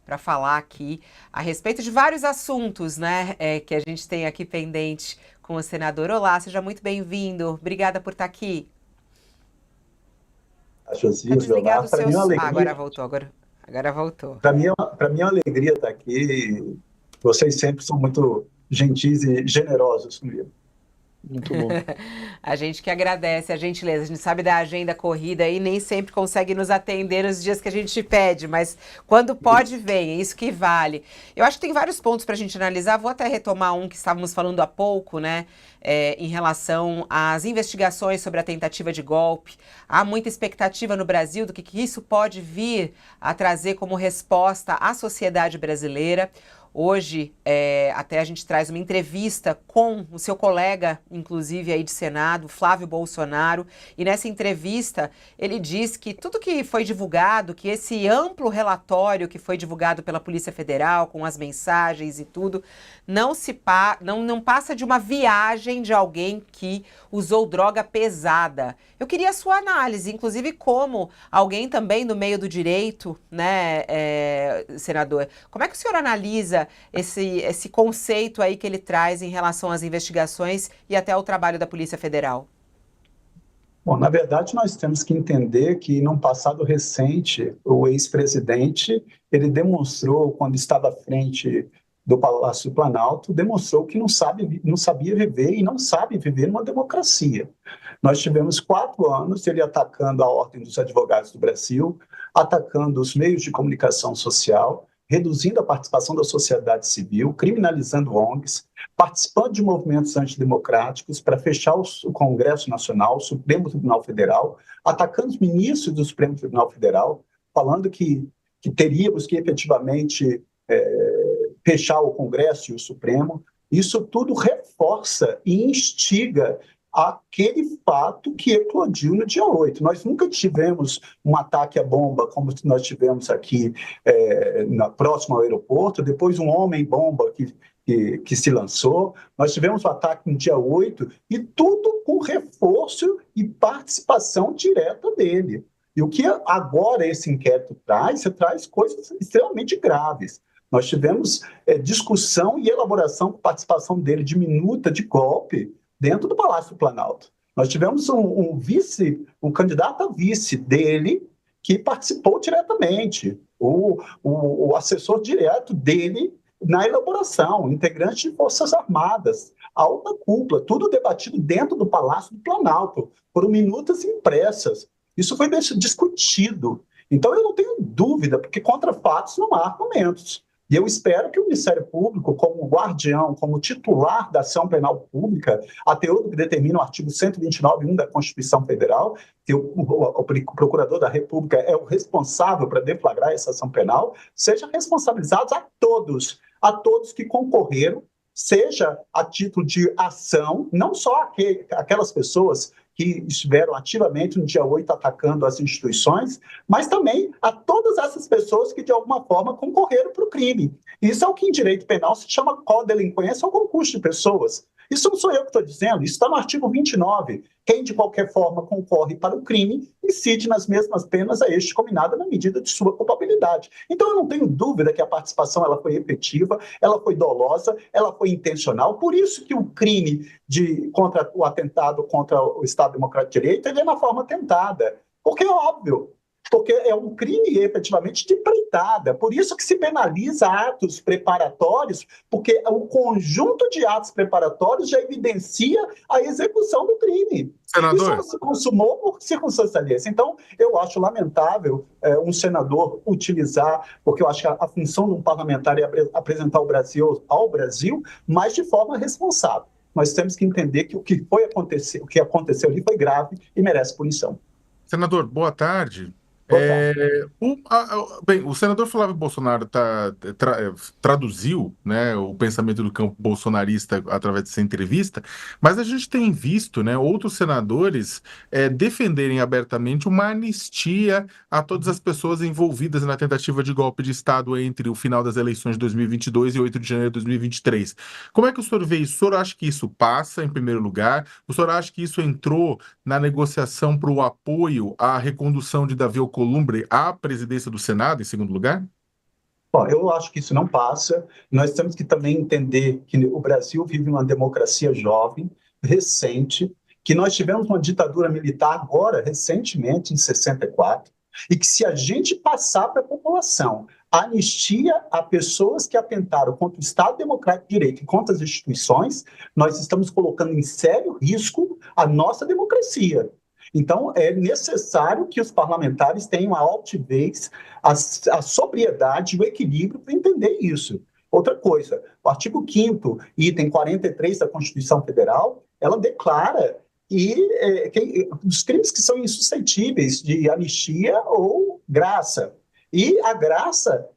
para falar aqui a respeito de vários assuntos, né, que a gente tem aqui pendente com o senador. Olá, seja muito bem-vindo. Obrigada por estar aqui. A Tá Josias, desligado o Leonardo, para seu... mim é uma agora alegria, voltou, agora voltou. para mim é uma alegria estar aqui. Vocês sempre são muito gentis e generosos comigo. Muito bom. A gente que agradece a gentileza. A gente sabe da agenda corrida e nem sempre consegue nos atender nos dias que a gente pede, mas quando pode, vem. É isso que vale. Eu acho que tem vários pontos para a gente analisar. Vou até retomar um que estávamos falando há pouco, né? Em relação às investigações sobre a tentativa de golpe. Há muita expectativa no Brasil do que isso pode vir a trazer como resposta à sociedade brasileira. Hoje, até a gente traz uma entrevista com o seu colega, inclusive aí de Senado, Flávio Bolsonaro, e nessa entrevista ele diz que tudo que foi divulgado, que esse amplo relatório que foi divulgado pela Polícia Federal, com as mensagens e tudo, não passa de uma viagem de alguém que usou droga pesada. Eu queria a sua análise, inclusive como alguém também do meio do direito, né, senador, como é que o senhor analisa esse conceito aí que ele traz em relação às investigações e até ao trabalho da Polícia Federal? Bom, na verdade, nós temos que entender que, num passado recente, o ex-presidente, ele demonstrou, quando estava à frente do Palácio do Planalto, demonstrou que não sabia viver e não sabe viver numa democracia. Nós tivemos 4 anos ele atacando a Ordem dos Advogados do Brasil, atacando os meios de comunicação social, reduzindo a participação da sociedade civil, criminalizando ONGs, participando de movimentos antidemocráticos para fechar o Congresso Nacional, o Supremo Tribunal Federal, atacando os ministros do Supremo Tribunal Federal, falando que teríamos que efetivamente fechar o Congresso e o Supremo. Isso tudo reforça e instiga aquele fato que eclodiu no dia 8. Nós nunca tivemos um ataque à bomba como nós tivemos aqui próximo ao aeroporto, depois um homem-bomba que se lançou. Nós tivemos o ataque no dia 8 e tudo com reforço e participação direta dele. E o que agora esse inquérito traz coisas extremamente graves. Nós tivemos discussão e elaboração com participação dele de minuta de golpe dentro do Palácio do Planalto. Nós tivemos um candidato a vice dele que participou diretamente, o assessor direto dele na elaboração, integrante de Forças Armadas, alta cúpula, tudo debatido dentro do Palácio do Planalto, por minutas impressas. Isso foi discutido. Então, eu não tenho dúvida, porque contra fatos não há argumentos. E eu espero que o Ministério Público, como guardião, como titular da ação penal pública, até o que determina o artigo 129.1 da Constituição Federal, que o Procurador da República é o responsável para deflagrar essa ação penal, sejam responsabilizados a todos que concorreram, seja a título de ação, não só aquelas pessoas que estiveram ativamente no dia 8 atacando as instituições, mas também a todas essas pessoas que, de alguma forma, concorreram para o crime. Isso é o que, em direito penal, se chama codelinquência ou concurso de pessoas. Isso não sou eu que estou dizendo, isso está no artigo 29. Quem, de qualquer forma, concorre para o crime, incide nas mesmas penas a este combinada na medida de sua culpabilidade. Então, eu não tenho dúvida que a participação ela foi efetiva, ela foi dolosa, ela foi intencional. Por isso que o crime contra o atentado contra o Estado Democrático de Direito ele é na forma tentada. Porque é óbvio, porque é um crime efetivamente de empreitada. Por isso que se penaliza atos preparatórios, porque o conjunto de atos preparatórios já evidencia a execução do crime. Isso não se consumou por circunstância alheia. Então, eu acho lamentável um senador utilizar, porque eu acho que a função de um parlamentar é apresentar o Brasil ao Brasil, mas de forma responsável. Nós temos que entender que o que aconteceu ali foi grave e merece punição. Senador, boa tarde. Boa tarde. Bem, o senador Flávio Bolsonaro traduziu, né, o pensamento do campo bolsonarista através dessa entrevista, mas a gente tem visto, né, outros senadores defenderem abertamente uma anistia a todas as pessoas envolvidas na tentativa de golpe de Estado entre o final das eleições de 2022 e 8 de janeiro de 2023. Como é que o senhor vê isso? O senhor acha que isso passa, em primeiro lugar? O senhor acha que isso entrou na negociação para o apoio à recondução de Davi Alcolumbre à presidência do Senado, em segundo lugar? Bom, eu acho que isso não passa. Nós temos que também entender que o Brasil vive uma democracia jovem, recente, que nós tivemos uma ditadura militar agora, recentemente, em 64, e que se a gente passar para a população a anistia a pessoas que atentaram contra o Estado Democrático de Direito e contra as instituições, nós estamos colocando em sério risco a nossa democracia. Então, é necessário que os parlamentares tenham a altivez, a sobriedade e o equilíbrio para entender isso. Outra coisa, o artigo 5º, item 43 da Constituição Federal, ela declara os crimes que são insuscetíveis de anistia ou graça. E a graça,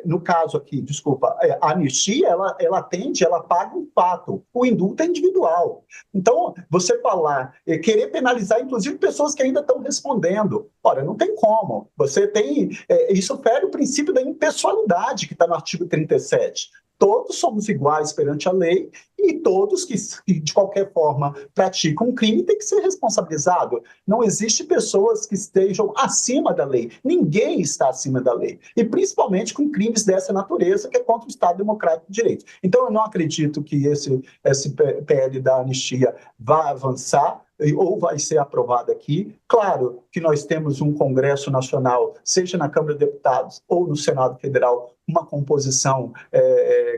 no caso aqui, desculpa, a anistia, ela atende, ela paga um fato, o indulto é individual. Então, você falar, querer penalizar, inclusive, pessoas que ainda estão respondendo, ora, não tem como. Você tem, isso fere o princípio da impessoalidade, que está no artigo 37. Todos somos iguais perante a lei e todos que de qualquer forma, praticam um crime têm que ser responsabilizados. Não existe pessoas que estejam acima da lei. Ninguém está acima da lei. E principalmente com crimes dessa natureza, que é contra o Estado Democrático de Direito. Então, eu não acredito que esse PL da anistia vá avançar ou vai ser aprovado aqui. Claro que nós temos um Congresso Nacional, seja na Câmara de Deputados ou no Senado Federal, uma composição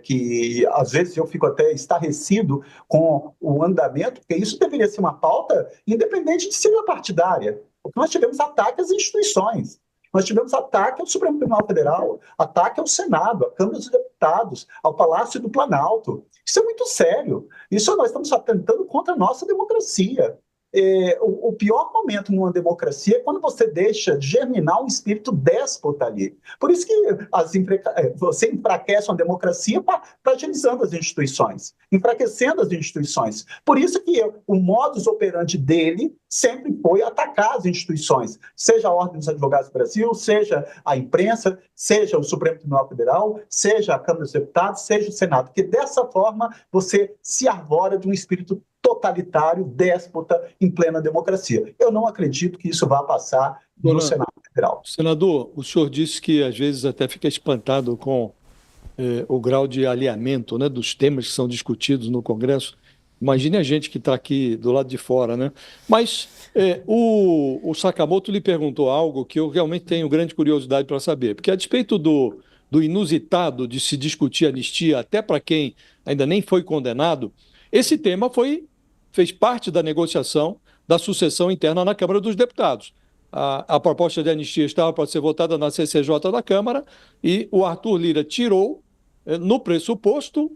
que, às vezes, eu fico até estarrecido com o andamento, porque isso deveria ser uma pauta independente de sigla partidária, porque nós tivemos ataques às instituições. Nós tivemos ataque ao Supremo Tribunal Federal, ataque ao Senado, à Câmara dos Deputados, ao Palácio do Planalto. Isso é muito sério. Isso nós estamos atentando contra a nossa democracia. O pior momento numa democracia é quando você deixa germinar um espírito déspota ali. Por isso que você enfraquece uma democracia fragilizando as instituições, enfraquecendo as instituições. Por isso que o modus operandi dele sempre foi atacar as instituições, seja a Ordem dos Advogados do Brasil, seja a imprensa, seja o Supremo Tribunal Federal, seja a Câmara dos Deputados, seja o Senado, porque dessa forma você se arvora de um espírito totalitário, déspota, em plena democracia. Eu não acredito que isso vá passar no Senado Federal. Senador, o senhor disse que às vezes até fica espantado com o grau de alinhamento, né, dos temas que são discutidos no Congresso. Imagine a gente que está aqui do lado de fora, né? Mas o Sakamoto lhe perguntou algo que eu realmente tenho grande curiosidade para saber, porque a despeito do inusitado de se discutir anistia até para quem ainda nem foi condenado, esse tema fez parte da negociação da sucessão interna na Câmara dos Deputados. A proposta de anistia estava para ser votada na CCJ da Câmara e o Arthur Lira tirou, no pressuposto,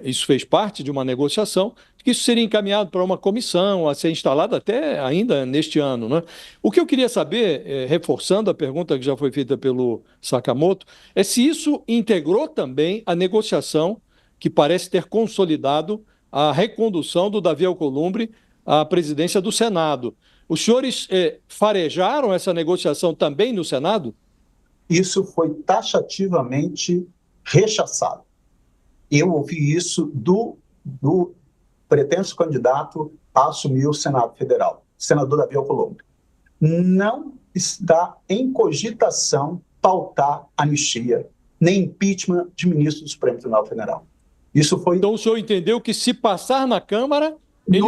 isso fez parte de uma negociação, que isso seria encaminhado para uma comissão a ser instalada até ainda neste ano, né? O que eu queria saber, reforçando a pergunta que já foi feita pelo Sakamoto, é se isso integrou também a negociação que parece ter consolidado a recondução do Davi Alcolumbre à presidência do Senado. Os senhores farejaram essa negociação também no Senado? Isso foi taxativamente rechaçado. Eu ouvi isso do pretenso candidato a assumir o Senado Federal, o senador Davi Alcolumbre. Não está em cogitação pautar anistia, nem impeachment de ministro do Supremo Tribunal Federal. Isso foi... Então o senhor entendeu que se passar na Câmara, ele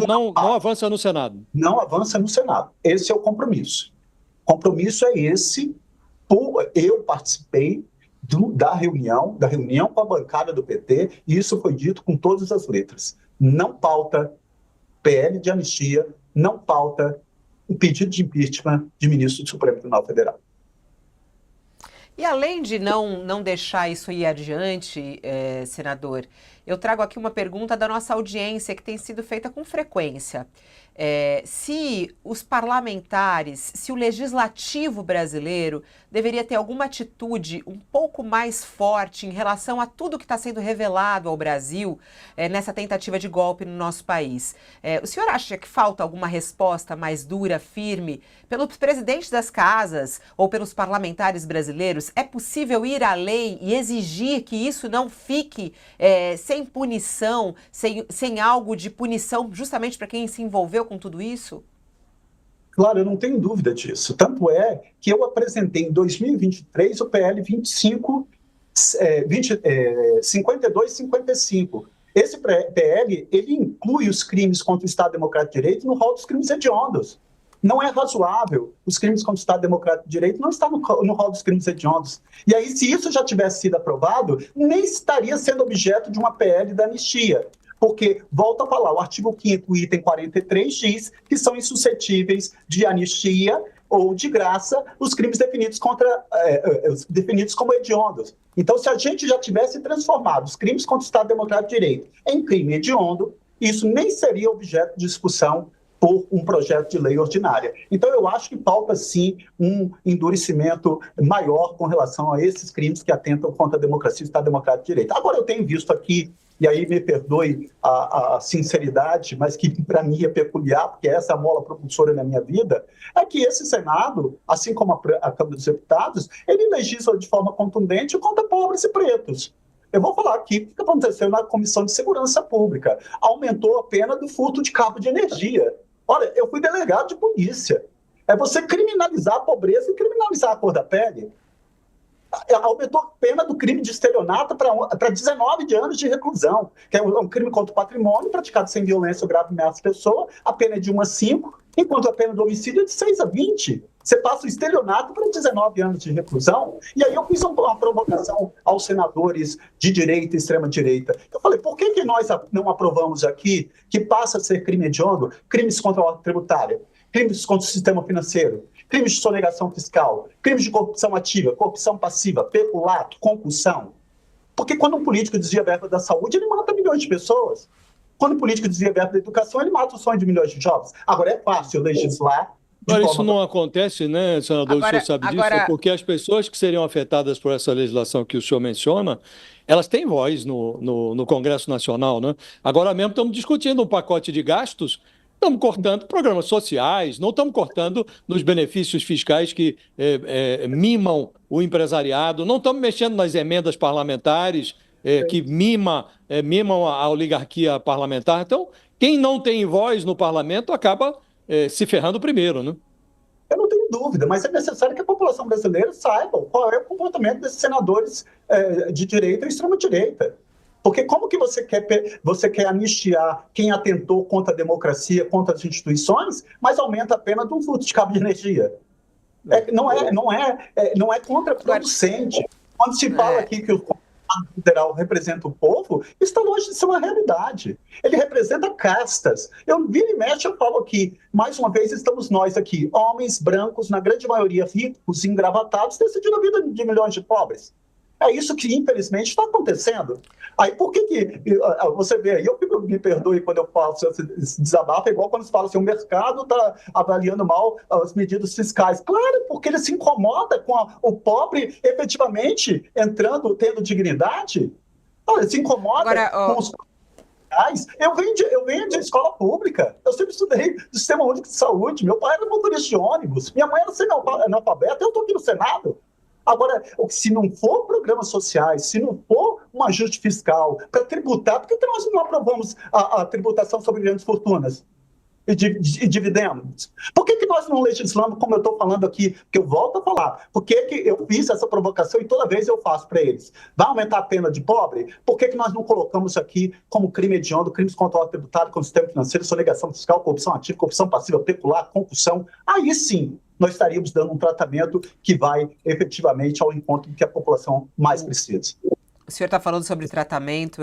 não avança no Senado? Não avança no Senado. Esse é o compromisso. O compromisso é esse. Eu participei da reunião com a bancada do PT, e isso foi dito com todas as letras. Não pauta PL de anistia, não pauta o pedido de impeachment de ministro do Supremo Tribunal Federal. E além de não deixar isso ir adiante, senador, eu trago aqui uma pergunta da nossa audiência que tem sido feita com frequência. Se os parlamentares, se o legislativo brasileiro deveria ter alguma atitude um pouco mais forte em relação a tudo que está sendo revelado ao Brasil nessa tentativa de golpe no nosso país. O senhor acha que falta alguma resposta mais dura, firme, pelos presidentes das casas ou pelos parlamentares brasileiros? É possível ir além e exigir que isso não fique sem punição, sem algo de punição justamente para quem se envolveu com tudo isso? Claro, eu não tenho dúvida disso. Tanto é que eu apresentei em 2023 o PL 5255. Esse PL, ele inclui os crimes contra o Estado Democrático de Direito no rol dos crimes hediondos. Não é razoável. Os crimes contra o Estado Democrático de Direito não estão no rol dos crimes hediondos. E aí, se isso já tivesse sido aprovado, nem estaria sendo objeto de uma PL da anistia. Porque, volto a falar, o artigo 5º, item 43, diz que são insuscetíveis de anistia ou de graça os crimes definidos como hediondos. Então, se a gente já tivesse transformado os crimes contra o Estado Democrático de Direito em crime hediondo, isso nem seria objeto de discussão por um projeto de lei ordinária. Então, eu acho que falta, sim, um endurecimento maior com relação a esses crimes que atentam contra a democracia e o Estado Democrático de Direito. Agora, eu tenho visto aqui, e aí me perdoe a sinceridade, mas que para mim é peculiar, porque essa é a mola propulsora na minha vida, é que esse Senado, assim como a Câmara dos Deputados, ele legisla de forma contundente contra pobres e pretos. Eu vou falar aqui o que aconteceu na Comissão de Segurança Pública. Aumentou a pena do furto de cabo de energia. Olha, eu fui delegado de polícia. É você criminalizar a pobreza e criminalizar a cor da pele. Aumentou a pena do crime de estelionato para 19 anos de reclusão, que é um crime contra o patrimônio praticado sem violência ou grave ameaça à pessoa. A pena é de 1 a 5, enquanto a pena do homicídio é de 6 a 20. Você passa o estelionato para 19 anos de reclusão. E aí eu fiz uma provocação aos senadores de direita e extrema-direita. Eu falei, por que nós não aprovamos aqui que passa a ser crime hediondo, crimes contra a ordem tributária, crimes contra o sistema financeiro, crimes de sonegação fiscal, crimes de corrupção ativa, corrupção passiva, peculato, concussão? Porque quando um político desvia verba da saúde, ele mata milhões de pessoas. Quando um político desvia verba da educação, ele mata o sonho de milhões de jovens. Agora, é fácil legislar. Agora, isso não acontece, né, senador? O senhor sabe disso? É porque as pessoas que seriam afetadas por essa legislação que o senhor menciona, elas têm voz no Congresso Nacional, né? Agora mesmo estamos discutindo um pacote de gastos, estamos cortando programas sociais, não estamos cortando nos benefícios fiscais que mimam o empresariado, não estamos mexendo nas emendas parlamentares que mimam a oligarquia parlamentar. Então, quem não tem voz no parlamento acaba se ferrando primeiro, né? Eu não tenho dúvida, mas é necessário que a população brasileira saiba qual é o comportamento desses senadores de direita e extrema-direita. Porque como que você quer anistiar quem atentou contra a democracia, contra as instituições, mas aumenta a pena de um furto de cabo de energia? Não é contraproducente. Quando se fala aqui que o Conselho Federal representa o povo, isso está longe de ser uma realidade. Ele representa castas. Eu vira e mexe, eu falo aqui, mais uma vez estamos nós aqui, homens brancos, na grande maioria ricos, engravatados, decidindo a vida de milhões de pobres. É isso que, infelizmente, está acontecendo. Aí, por que você vê aí, me perdoe quando eu faço esse desabafo, é igual quando se fala assim, o mercado está avaliando mal as medidas fiscais. Claro, porque ele se incomoda com o pobre efetivamente entrando, tendo dignidade. Ele se incomoda com os fiscais. Eu venho de escola pública, eu sempre estudei do Sistema Único de Saúde, meu pai era motorista de ônibus, minha mãe era analfabeta, eu estou aqui no Senado. Agora, se não for programas sociais, se não for um ajuste fiscal para tributar, por que nós não aprovamos a tributação sobre grandes fortunas e dividendos? Por que nós não legislamos, como eu estou falando aqui, que eu volto a falar, por que eu fiz essa provocação e toda vez eu faço para eles? Vai aumentar a pena de pobre? Por que nós não colocamos aqui como crime hediondo, crimes contra o tributário, contra o sistema financeiro, sonegação fiscal, corrupção ativa, corrupção passiva, pecular, concussão? Aí sim, nós estaríamos dando um tratamento que vai efetivamente ao encontro do que a população mais precisa. O senhor está falando sobre tratamento.